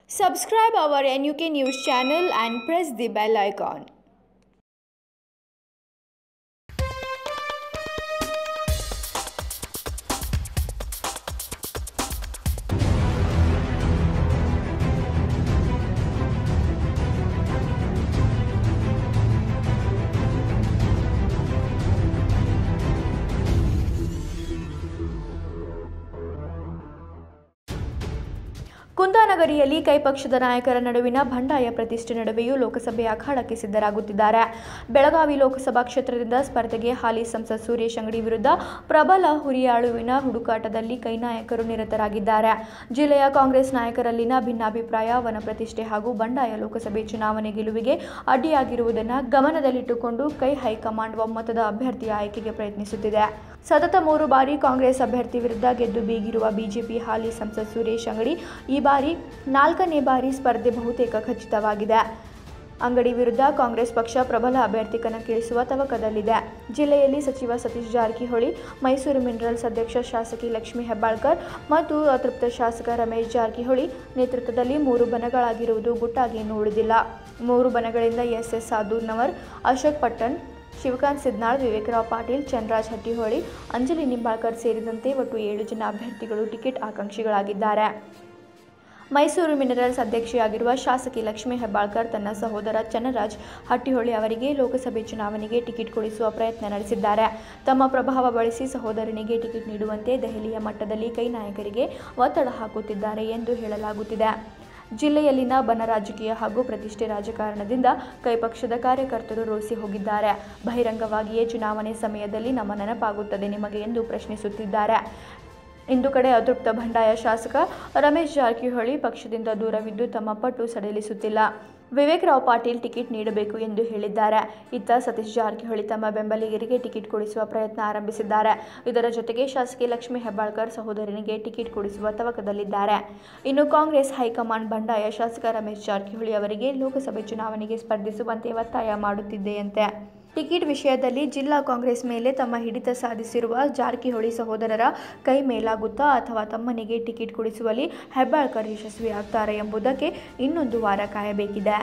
Subscribe our NUK News channel and press the bell icon. ಕುಂದಾನಗರಿಯಲ್ಲಿ ಕೈ ಪಕ್ಷದ ನಾಯಕರ ನಡುವಿನ ಬಂಡಾಯ ಪ್ರತಿಷ್ಠೆ ನಡುವೆಯೂ ಲೋಕಸಭೆ ಅಖಾಡಕ್ಕೆ ಸಿದ್ಧರಾಗುತ್ತಿದ್ದಾರೆ. ಬೆಳಗಾವಿ ಲೋಕಸಭಾ ಕ್ಷೇತ್ರದಿಂದ ಸ್ಪರ್ಧೆಗೆ ಹಾಲಿ ಸಂಸದ ಸುರೇಶ್ ಅಂಗಡಿ ವಿರುದ್ಧ ಪ್ರಬಲ ಹುರಿಯಾಳುವಿನ ಹುಡುಕಾಟದಲ್ಲಿ ಕೈ ನಾಯಕರು ನಿರತರಾಗಿದ್ದಾರೆ. ಜಿಲ್ಲೆಯ ಕಾಂಗ್ರೆಸ್ ನಾಯಕರಲ್ಲಿನ ಭಿನ್ನಾಭಿಪ್ರಾಯ, ವನ ಪ್ರತಿಷ್ಠೆ ಹಾಗೂ ಬಂಡಾಯ ಲೋಕಸಭೆ ಚುನಾವಣೆ ಗೆಲುವಿಗೆ ಅಡ್ಡಿಯಾಗಿರುವುದನ್ನು ಗಮನದಲ್ಲಿಟ್ಟುಕೊಂಡು ಕೈ ಹೈಕಮಾಂಡ್ ಒಮ್ಮತದ ಅಭ್ಯರ್ಥಿಯ ಆಯ್ಕೆಗೆ ಪ್ರಯತ್ನಿಸುತ್ತಿದೆ. ಸತತ 3 ಬಾರಿ ಕಾಂಗ್ರೆಸ್ ಅಭ್ಯರ್ಥಿ ವಿರುದ್ಧ ಗೆದ್ದು ಬೀಗಿರುವ ಬಿಜೆಪಿ ಹಾಲಿ ಸಂಸದ ಸುರೇಶ್ ಅಂಗಡಿ ಈ ಬಾರಿ 4ನೇ ಬಾರಿ ಸ್ಪರ್ಧೆ ಬಹುತೇಕ ಖಚಿತವಾಗಿದೆ. ಅಂಗಡಿ ವಿರುದ್ಧ ಕಾಂಗ್ರೆಸ್ ಪಕ್ಷ ಪ್ರಬಲ ಅಭ್ಯರ್ಥಿ ಕಣಕ್ಕಿಳಿಸುವ ತವಕದಲ್ಲಿದೆ. ಜಿಲ್ಲೆಯಲ್ಲಿ ಸಚಿವ ಸತೀಶ್ ಜಾರಕಿಹೊಳಿ, ಮೈಸೂರು ಮಿನರಲ್ಸ್ ಅಧ್ಯಕ್ಷ ಶಾಸಕಿ ಲಕ್ಷ್ಮೀ ಹೆಬ್ಬಾಳ್ಕರ್ ಮತ್ತು ಅತೃಪ್ತ ಶಾಸಕ ರಮೇಶ್ ಜಾರಕಿಹೊಳಿ ನೇತೃತ್ವದಲ್ಲಿ 3 ಬಣಗಳಾಗಿರುವುದು ಗುಟ್ಟಾಗಿ ಇನ್ನೂ ಉಳಿದಿಲ್ಲ. 3 ಬಣಗಳಿಂದ ಎಸ್ ಸಾಧೂನವರ್, ಅಶೋಕ್ ಪಟ್ಟಣ್, ಶಿವಕಾಂತ್ ಸಿದ್ನಾಳ್, ವಿವೇಕರಾವ್ ಪಾಟೀಲ್, ಚಂದ್ರರಾಜ್ ಹಟ್ಟಿಹೊಳಿ, ಅಂಜಲಿ ನಿಂಬಾಳ್ಕರ್ ಸೇರಿದಂತೆ ಒಟ್ಟು 7 ಜನ ಅಭ್ಯರ್ಥಿಗಳು ಟಿಕೆಟ್ ಆಕಾಂಕ್ಷಿಗಳಾಗಿದ್ದಾರೆ. ಮೈಸೂರು ಮಿನರಲ್ಸ್ ಅಧ್ಯಕ್ಷೆಯಾಗಿರುವ ಶಾಸಕಿ ಲಕ್ಷ್ಮೀ ಹೆಬ್ಬಾಳ್ಕರ್ ತನ್ನ ಸಹೋದರ ಚನ್ನರಾಜ್ ಹಟ್ಟಿಹೊಳಿ ಅವರಿಗೆ ಲೋಕಸಭೆ ಚುನಾವಣೆಗೆ ಟಿಕೆಟ್ ಕೊಡಿಸುವ ಪ್ರಯತ್ನ ನಡೆಸಿದ್ದಾರೆ. ತಮ್ಮ ಪ್ರಭಾವ ಬಳಸಿ ಸಹೋದರನಿಗೆ ಟಿಕೆಟ್ ನೀಡುವಂತೆ ದೆಹಲಿಯ ಮಟ್ಟದಲ್ಲಿ ಕೈ ನಾಯಕರಿಗೆ ಒತ್ತಡ ಹಾಕುತ್ತಿದ್ದಾರೆ ಎಂದು ಹೇಳಲಾಗುತ್ತಿದೆ. ಜಿಲ್ಲೆಯಲ್ಲಿನ ಬನ ರಾಜಕೀಯ ಹಾಗೂ ಪ್ರತಿಷ್ಠೆ ರಾಜಕಾರಣದಿಂದ ಕೈ ಪಕ್ಷದ ಕಾರ್ಯಕರ್ತರು ರೋಸಿ ಹೋಗಿದ್ದಾರೆ. ಬಹಿರಂಗವಾಗಿಯೇ ಚುನಾವಣೆ ಸಮಯದಲ್ಲಿ ನಮ್ಮ ನೆನಪಾಗುತ್ತದೆ ನಿಮಗೆ ಎಂದು ಪ್ರಶ್ನಿಸುತ್ತಿದ್ದಾರೆ. ಇಂದು ಕಡೆ ಅತೃಪ್ತ ಬಂಡಾಯ ಶಾಸಕ ರಮೇಶ್ ಜಾರಕಿಹೊಳಿ ಪಕ್ಷದಿಂದ ದೂರವಿದ್ದು ತಮ್ಮ ಪಟ್ಟು ಸಡಿಲಿಸುತ್ತಿಲ್ಲ. ವಿವೇಕರಾವ್ ಪಾಟೀಲ್ ಟಿಕೆಟ್ ನೀಡಬೇಕು ಎಂದು ಹೇಳಿದ್ದಾರೆ. ಇತ್ತ ಸತೀಶ್ ಜಾರಕಿಹೊಳಿ ತಮ್ಮ ಬೆಂಬಲಿಗರಿಗೆ ಟಿಕೆಟ್ ಕೊಡಿಸುವ ಪ್ರಯತ್ನ ಆರಂಭಿಸಿದ್ದಾರೆ. ಇದರ ಜೊತೆಗೆ ಶಾಸಕಿ ಲಕ್ಷ್ಮೀ ಹೆಬ್ಬಾಳ್ಕರ್ ಸಹೋದರನಿಗೆ ಟಿಕೆಟ್ ಕೊಡಿಸುವ ತವಕದಲ್ಲಿದ್ದಾರೆ. ಇನ್ನು ಕಾಂಗ್ರೆಸ್ ಹೈಕಮಾಂಡ್ ಬಂಡಾಯ ಶಾಸಕ ರಮೇಶ್ ಜಾರಕಿಹೊಳಿ ಅವರಿಗೆ ಲೋಕಸಭೆ ಚುನಾವಣೆಗೆ ಸ್ಪರ್ಧಿಸುವಂತೆ ಒತ್ತಾಯ ಮಾಡುತ್ತಿದೆಯಂತೆ. ಟಿಕೆಟ್ ವಿಷಯದಲ್ಲಿ ಜಿಲ್ಲಾ ಕಾಂಗ್ರೆಸ್ ಮೇಲೆ ತಮ್ಮ ಹಿಡಿತ ಸಾಧಿಸಿರುವ ಜಾರಕಿಹೊಳಿ ಸಹೋದರರ ಕೈ ಮೇಲಾಗುತ್ತಾ ಅಥವಾ ತಮ್ಮನಿಗೆ ಟಿಕೆಟ್ ಕೊಡಿಸುವಲ್ಲಿ ಹೆಬ್ಬಾಳ್ಕರ್ ಯಶಸ್ವಿಯಾಗ್ತಾರೆ ಎಂಬುದಕ್ಕೆ ಇನ್ನೊಂದು ವಾರ ಕಾಯಬೇಕಿದೆ.